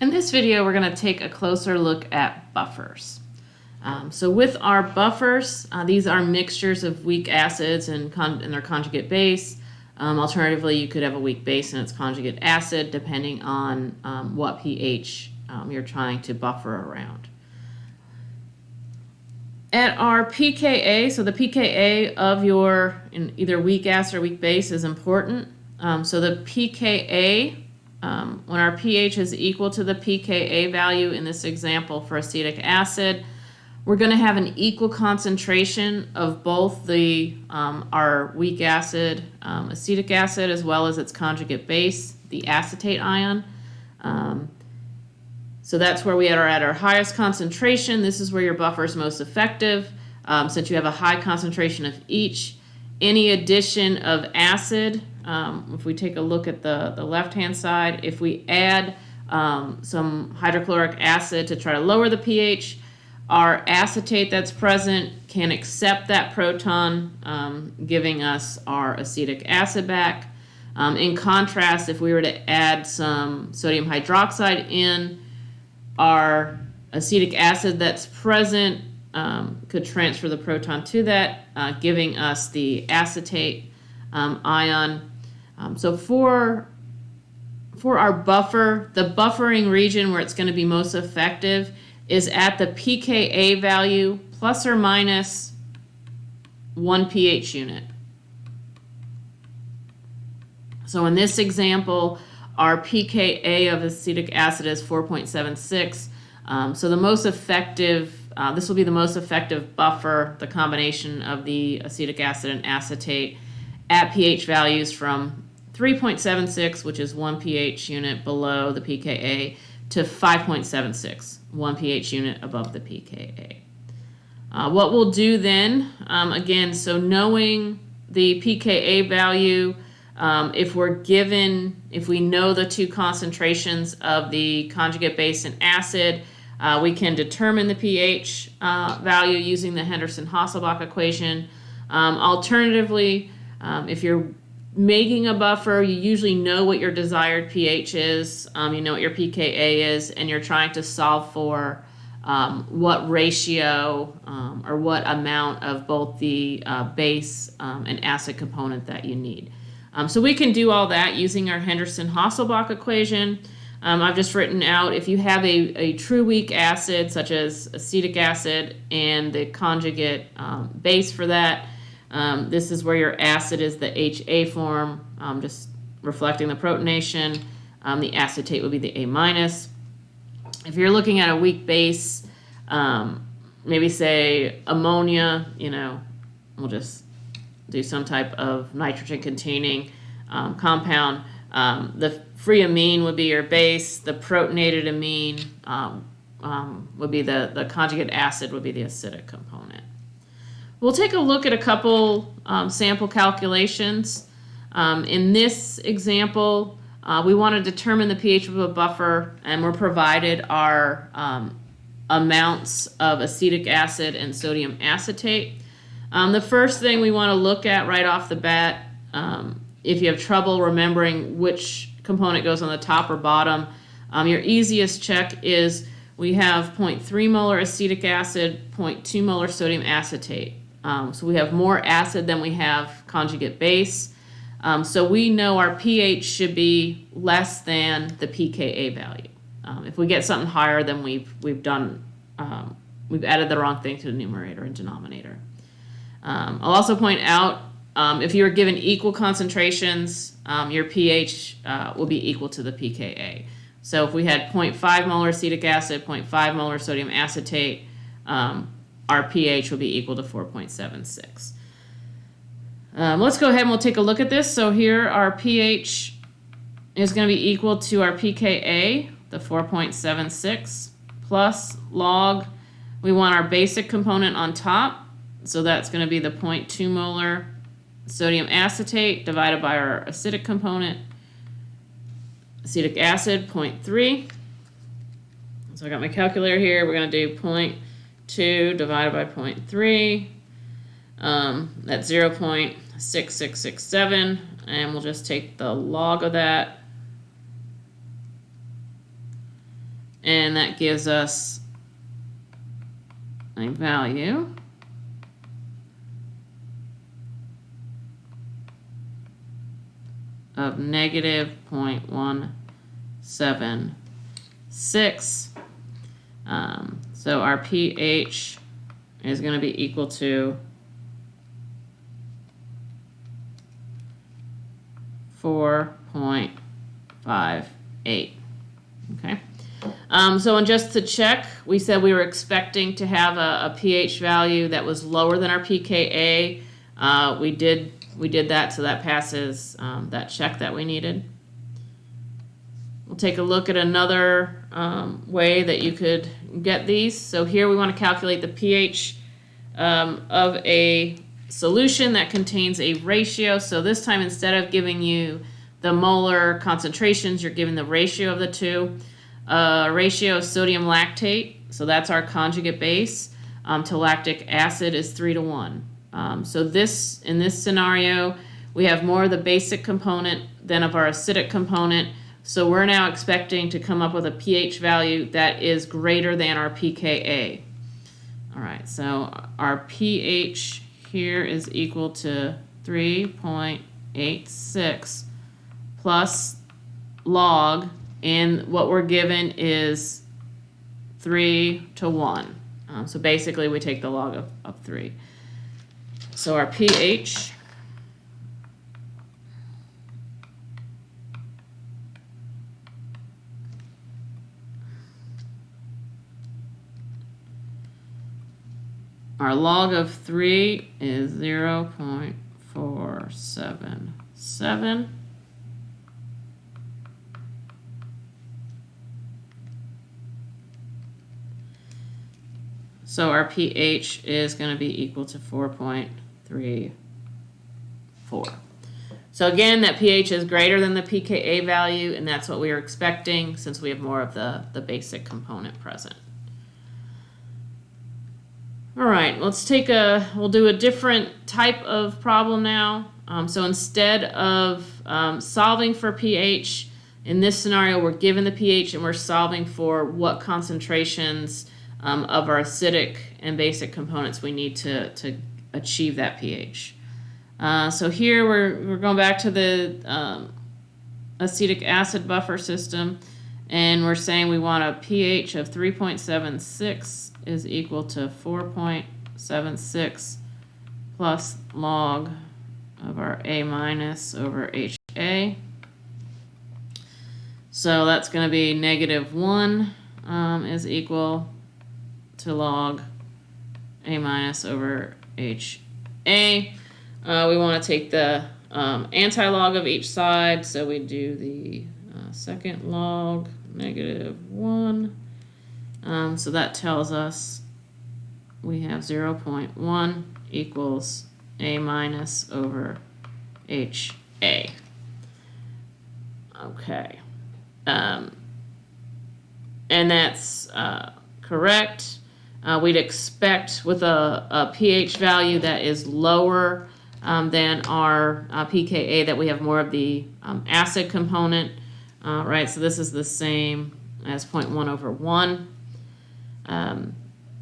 In this video, we're going to take a closer look at buffers. So with our buffers, these are mixtures of weak acids and their conjugate base. Alternatively, you could have a weak base and its conjugate acid, depending on what pH you're trying to buffer around. At our pKa, so the pKa of your either weak acid or weak base is important. So the pKa, when our pH is equal to the pKa value in this example for acetic acid, we're going to have an equal concentration of both the our weak acid, acetic acid, as well as its conjugate base, the acetate ion. So that's where we are at our highest concentration. This is where your buffer is most effective, since you have a high concentration of each. Any addition of acid, if we take a look at the left-hand side, if we add some hydrochloric acid to try to lower the pH, our acetate that's present can accept that proton, giving us our acetic acid back. In contrast, if we were to add some sodium hydroxide in, our acetic acid that's present could transfer the proton to that, giving us the acetate ion. So for our buffer, the buffering region where it's going to be most effective is at the pKa value plus or minus 1 pH unit. So in this example, our pKa of acetic acid is 4.76. So the most effective, this will be the most effective buffer, the combination of the acetic acid and acetate at pH values from 3.76, which is 1 pH unit below the pKa, to 5.76, 1 pH unit above the pKa. What we'll do then, again, so knowing the pKa value, if we know the two concentrations of the conjugate base and acid, we can determine the pH value using the Henderson-Hasselbalch equation. Alternatively, if you're making a buffer, you usually know what your desired pH is, you know what your pKa is, and you're trying to solve for what ratio or what amount of both the base and acid component that you need. So we can do all that using our Henderson-Hasselbalch equation. I've just written out if you have a true weak acid, such as acetic acid, and the conjugate base for that, this is where your acid is the HA form, just reflecting the protonation. The acetate would be the A minus. If you're looking at a weak base, maybe say ammonia, we'll just do some type of nitrogen-containing compound. The free amine would be your base. The protonated amine would be the conjugate acid would be the acidic component. We'll take a look at a couple sample calculations. In this example, we want to determine the pH of a buffer, and we're provided our amounts of acetic acid and sodium acetate. The first thing we want to look at right off the bat, if you have trouble remembering which component goes on the top or bottom, your easiest check is we have 0.3 molar acetic acid, 0.2 molar sodium acetate. So we have more acid than we have conjugate base. So we know our pH should be less than the pKa value. If we get something higher, then we've added the wrong thing to the numerator and denominator. I'll also point out, if you were given equal concentrations, your pH will be equal to the pKa. So if we had 0.5 molar acetic acid, 0.5 molar sodium acetate, our pH will be equal to 4.76. Let's go ahead and we'll take a look at this. So here our pH is going to be equal to our pKa, the 4.76, plus log. We want our basic component on top. So that's going to be the 0.2 molar sodium acetate divided by our acidic component, acetic acid, 0.3. So I got my calculator here. We're going to do 0.2 divided by 0.3. That's 0.6667, and we'll just take the log of that. and that gives us a value of negative 0.176. So our pH is going to be equal to 4.58. Okay. So and just to check, we said we were expecting to have a pH value that was lower than our pKa. We did that, so that passes that check that we needed. We'll take a look at another way that you could get these. So here we want to calculate the pH of a solution that contains a ratio. So this time, instead of giving you the molar concentrations, you're given the ratio of the two. Ratio of sodium lactate, so that's our conjugate base, to lactic acid is 3:1. So in this scenario, we have more of the basic component than of our acidic component. So we're now expecting to come up with a pH value that is greater than our pKa. All right, so our pH here is equal to 3.86 plus log, and what we're given is 3:1. So basically we take the log of 3. So our pH our log of 3 is 0.477. So our pH is going to be equal to 4.34. So again, that pH is greater than the pKa value, and that's what we are expecting since we have more of the basic component present. All right, we'll do a different type of problem now. So instead of solving for pH, in this scenario, we're given the pH and we're solving for what concentrations of our acidic and basic components we need to achieve that pH. So here we're going back to the acetic acid buffer system, and we're saying we want a pH of 3.76 is equal to 4.76 plus log of our A minus over HA. So that's going to be -1 is equal to log A minus over HA. We want to take the anti-log of each side, so we do the second log, -1. So that tells us we have 0.1 equals A minus over HA. Okay. And that's correct. We'd expect with a pH value that is lower than our pKa that we have more of the acid component, right? So this is the same as 0.1 over 1.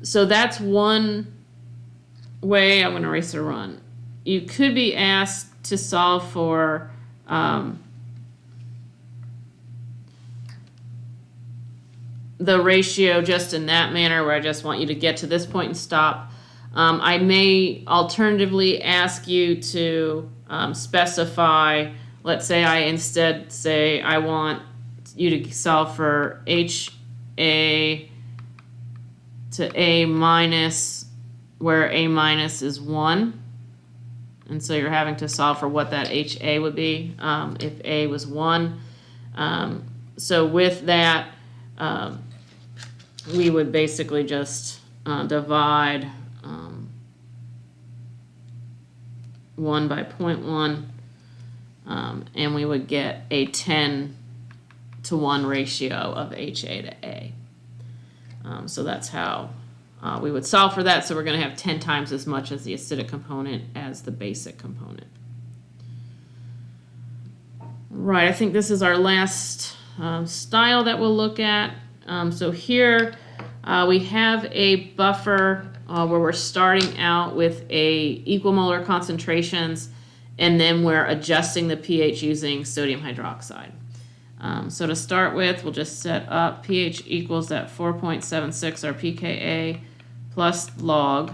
So that's one way. I'm going to erase a run. You could be asked to solve for the ratio just in that manner, where I just want you to get to this point and stop. I may alternatively ask you to specify, let's say I instead say I want you to solve for HA to A minus, where A minus is 1. And so you're having to solve for what that HA would be if A was 1. So with that, we would basically just divide 1 by 0.1, and we would get a 10-to-1 ratio of HA to A. So that's how we would solve for that. So we're going to have 10 times as much as the acidic component as the basic component. Right, I think this is our last style that we'll look at. So here we have a buffer where we're starting out with equal molar concentrations, and then we're adjusting the pH using sodium hydroxide. So to start with, we'll just set up pH equals that 4.76, our pKa, plus log.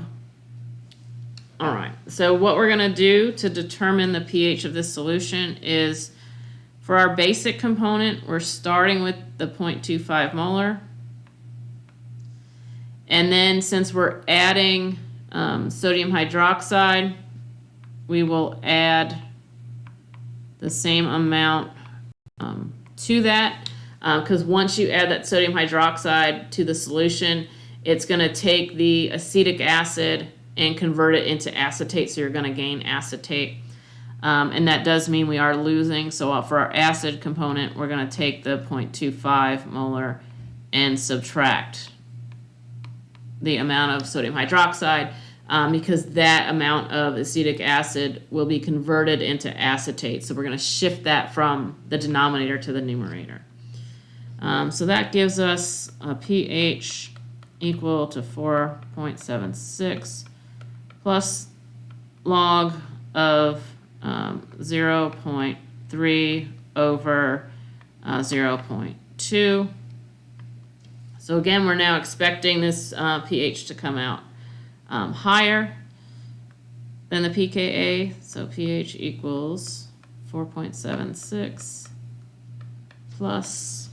All right, so what we're going to do to determine the pH of this solution is, for our basic component, we're starting with the 0.25 molar. And then since we're adding sodium hydroxide, we will add the same amount to that, because once you add that sodium hydroxide to the solution, it's going to take the acetic acid and convert it into acetate, so you're going to gain acetate. And that does mean we are losing. So for our acid component, we're going to take the 0.25 molar and subtract the amount of sodium hydroxide, because that amount of acetic acid will be converted into acetate. So we're going to shift that from the denominator to the numerator. So that gives us a pH equal to 4.76 plus log of 0.3 over 0.2. So again, we're now expecting this pH to come out higher than the pKa. So pH equals 4.76 plus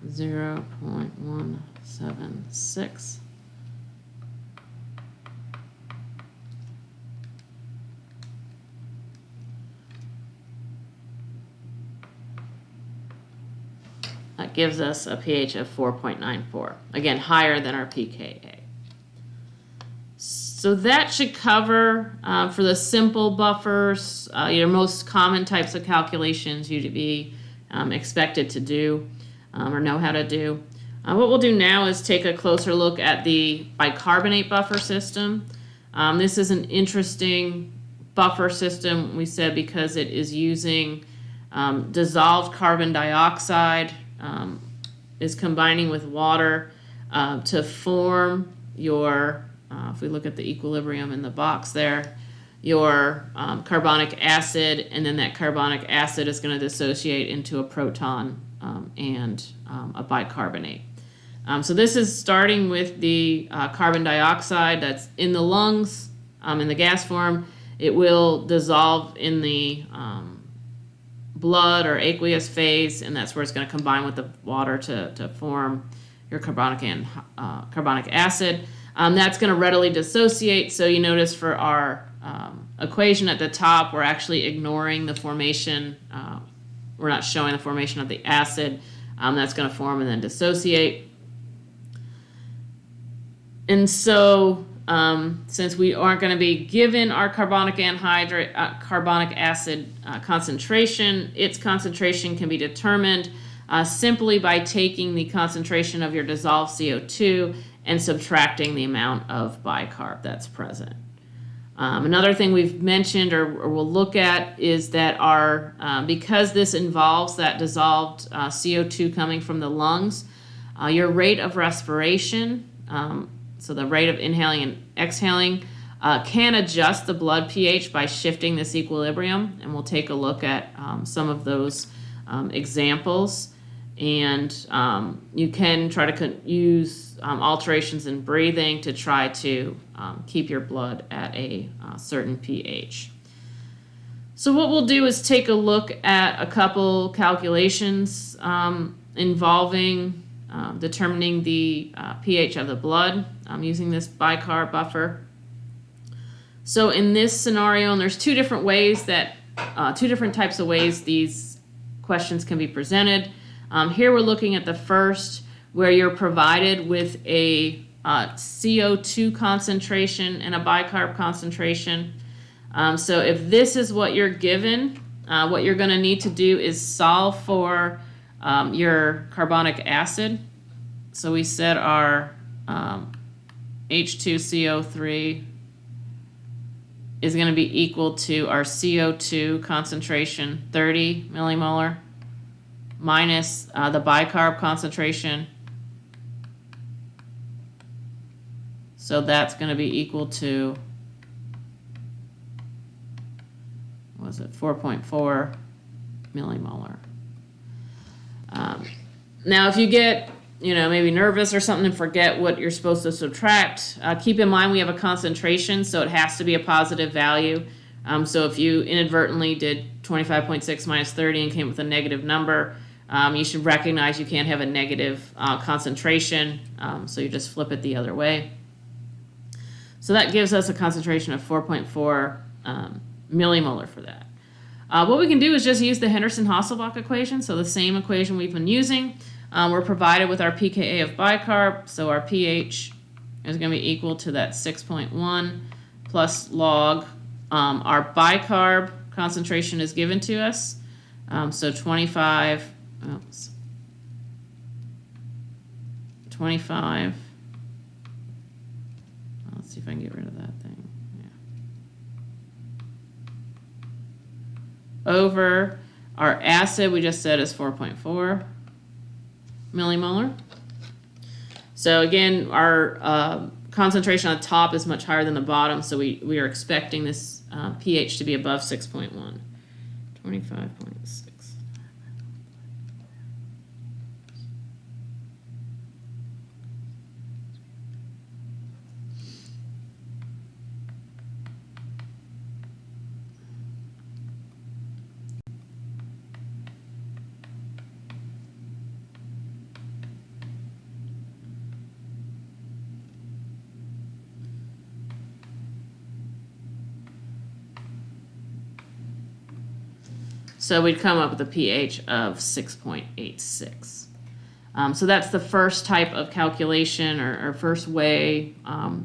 0.176. That gives us a pH of 4.94. Again, higher than our pKa. So that should cover, for the simple buffers, your most common types of calculations you'd be expected to do or know how to do. What we'll do now is take a closer look at the bicarbonate buffer system. This is an interesting buffer system, we said, because it is using dissolved carbon dioxide, is combining with water to form your, if we look at the equilibrium in the box there, your carbonic acid, and then that carbonic acid is going to dissociate into a proton and a bicarbonate. So this is starting with the carbon dioxide that's in the lungs in the gas form. It will dissolve in the blood or aqueous phase, and that's where it's going to combine with the water to form your carbonic acid. That's going to readily dissociate, so you notice for our equation at the top, we're actually ignoring the formation. We're not showing the formation of the acid. That's going to form and then dissociate. And so since we aren't going to be given our carbonic acid concentration, its concentration can be determined simply by taking the concentration of your dissolved CO2 and subtracting the amount of bicarb that's present. Another thing we've mentioned or we'll look at is that our because this involves that dissolved CO2 coming from the lungs, your rate of respiration, so the rate of inhaling and exhaling, can adjust the blood pH by shifting this equilibrium, and we'll take a look at some of those examples. And you can try to use alterations in breathing to try to keep your blood at a certain pH. So what we'll do is take a look at a couple calculations involving determining the pH of the blood using this bicarb buffer. So in this scenario, and there's two different types of ways these questions can be presented. Here we're looking at the first, where you're provided with a CO2 concentration and a bicarb concentration. So if this is what you're given, what you're going to need to do is solve for your carbonic acid. So we set our H2CO3 is going to be equal to our CO2 concentration, 30 millimolar, minus the bicarb concentration. So that's going to be equal to, what was it, 4.4 millimolar. Now, if you get, maybe nervous or something and forget what you're supposed to subtract, keep in mind we have a concentration, so it has to be a positive value. So if you inadvertently did 25.6 minus 30 and came up with a negative number, you should recognize you can't have a negative concentration, so you just flip it the other way. So that gives us a concentration of 4.4 millimolar for that. What we can do is just use the Henderson-Hasselbalch equation, so the same equation we've been using. We're provided with our pKa of bicarb, so our pH is going to be equal to that 6.1 plus log. Our bicarb concentration is given to us, so 25, let's see if I can get rid of that thing. Yeah. Over our acid, we just said is 4.4 millimolar. So again, our concentration on the top is much higher than the bottom, so we are expecting this pH to be above 6.1. 25.6. So we'd come up with a pH of 6.86. So that's the first type of calculation or first way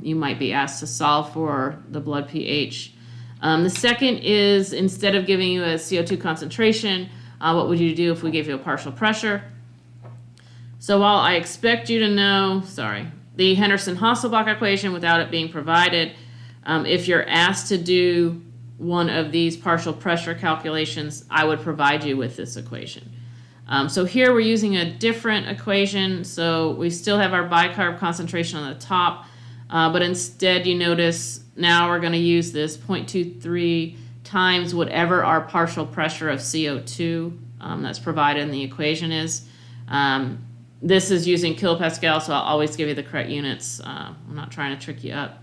you might be asked to solve for the blood pH. The second is, instead of giving you a CO2 concentration, what would you do if we gave you a partial pressure? So while I expect you to know, the Henderson-Hasselbalch equation without it being provided, if you're asked to do one of these partial pressure calculations, I would provide you with this equation. So here we're using a different equation, so we still have our bicarb concentration on the top, but instead you notice now we're going to use this 0.23 times whatever our partial pressure of CO2 that's provided in the equation is. This is using kilopascal, so I'll always give you the correct units. I'm not trying to trick you up.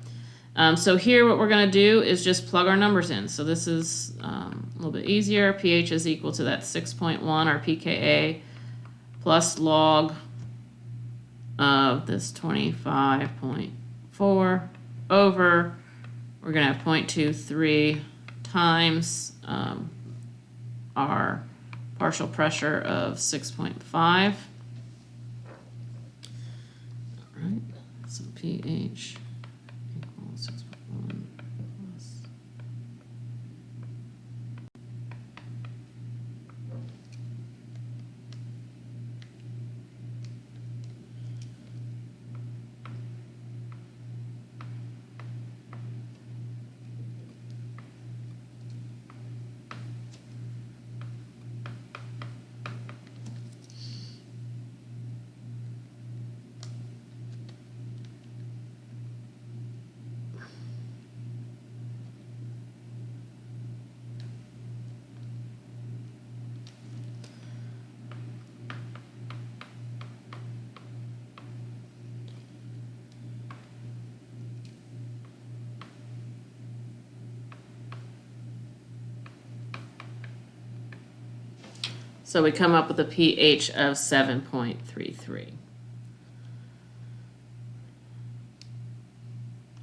So here what we're going to do is just plug our numbers in. So this is a little bit easier. pH is equal to that 6.1, our pKa, plus log of this 25.4 over, we're going to have 0.23 times our partial pressure of 6.5. All right, so pH equals 6.1 plus. So we come up with a pH of 7.33.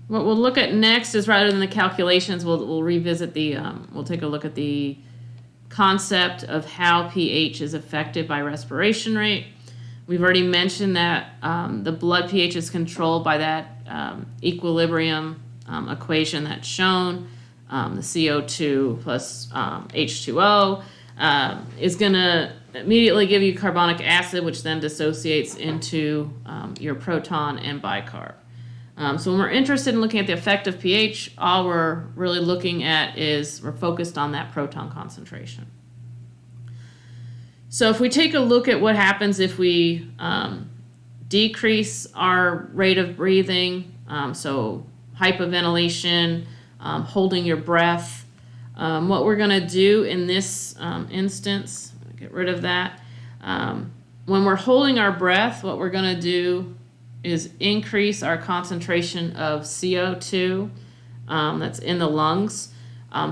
What we'll look at next is, rather than the calculations, we'll revisit we'll take a look at the concept of how pH is affected by respiration rate. We've already mentioned that the blood pH is controlled by that equilibrium equation that's shown. The CO2 plus H2O is going to immediately give you carbonic acid, which then dissociates into your proton and bicarb. So when we're interested in looking at the effect of pH, all we're really looking at is we're focused on that proton concentration. So if we take a look at what happens if we decrease our rate of breathing, so hypoventilation, holding your breath, what we're going to do in this instance, get rid of that. When we're holding our breath, what we're going to do is increase our concentration of CO2 that's in the lungs.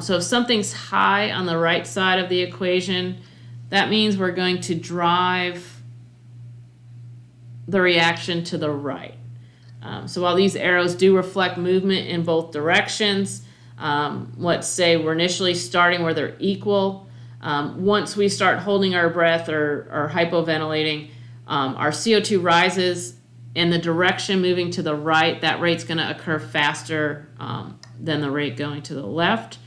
So if something's high on the right side of the equation, that means we're going to drive the reaction to the right. So while these arrows do reflect movement in both directions, let's say we're initially starting where they're equal. Once we start holding our breath or hypoventilating, our CO2 rises, and the direction moving to the right, that rate's going to occur faster than the rate going to the left.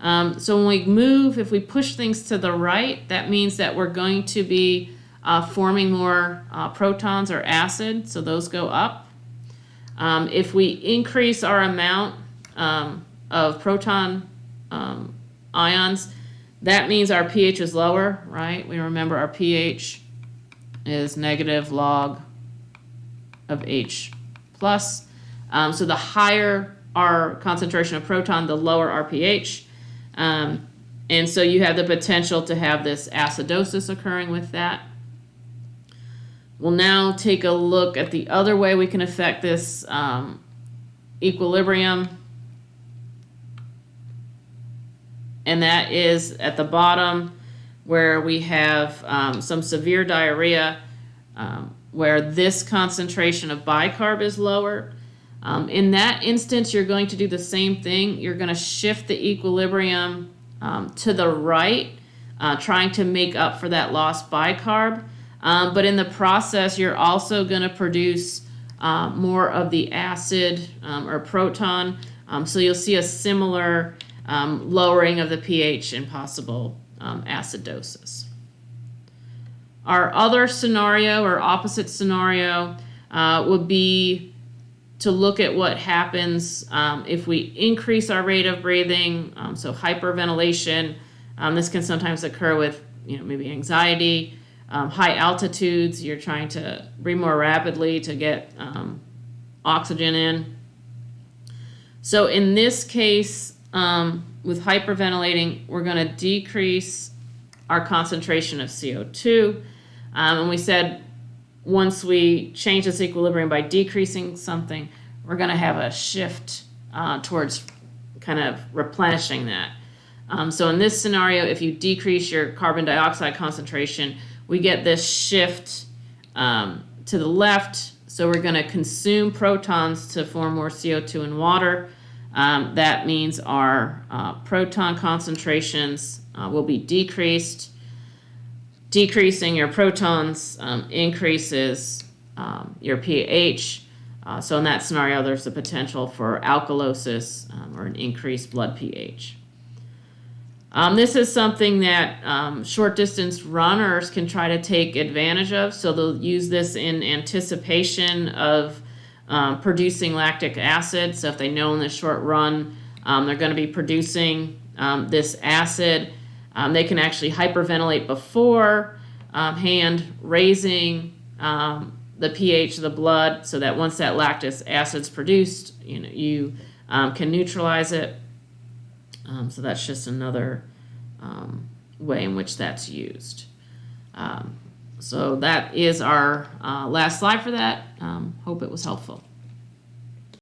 So when we move, if we push things to the right, that means that we're going to be forming more protons or acid, so those go up. If we increase our amount of proton ions, that means our pH is lower, right? We remember our pH is negative log of H plus. So the higher our concentration of proton, the lower our pH. And so you have the potential to have this acidosis occurring with that. We'll now take a look at the other way we can affect this equilibrium. And that is at the bottom where we have some severe diarrhea, where this concentration of bicarb is lower. In that instance, you're going to do the same thing. You're going to shift the equilibrium to the right, trying to make up for that lost bicarb. But in the process, you're also going to produce more of the acid or proton. So you'll see a similar lowering of the pH and possible acidosis. Our other scenario or opposite scenario would be to look at what happens if we increase our rate of breathing, so hyperventilation. This can sometimes occur with maybe anxiety, high altitudes. You're trying to breathe more rapidly to get oxygen in. So in this case, with hyperventilating, we're going to decrease our concentration of CO2. And we said once we change this equilibrium by decreasing something, we're going to have a shift towards kind of replenishing that. So in this scenario, if you decrease your carbon dioxide concentration, we get this shift to the left. So we're going to consume protons to form more CO2 and water. That means our proton concentrations will be decreased. Decreasing your protons increases your pH. So in that scenario, there's the potential for alkalosis or an increased blood pH. This is something that short distance runners can try to take advantage of. So they'll use this in anticipation of producing lactic acid. So if they know in the short run they're going to be producing this acid, they can actually hyperventilate before hand, raising the pH of the blood so that once that lactic acid's produced, you can neutralize it. So that's just another way in which that's used. So that is our last slide for that. Hope it was helpful.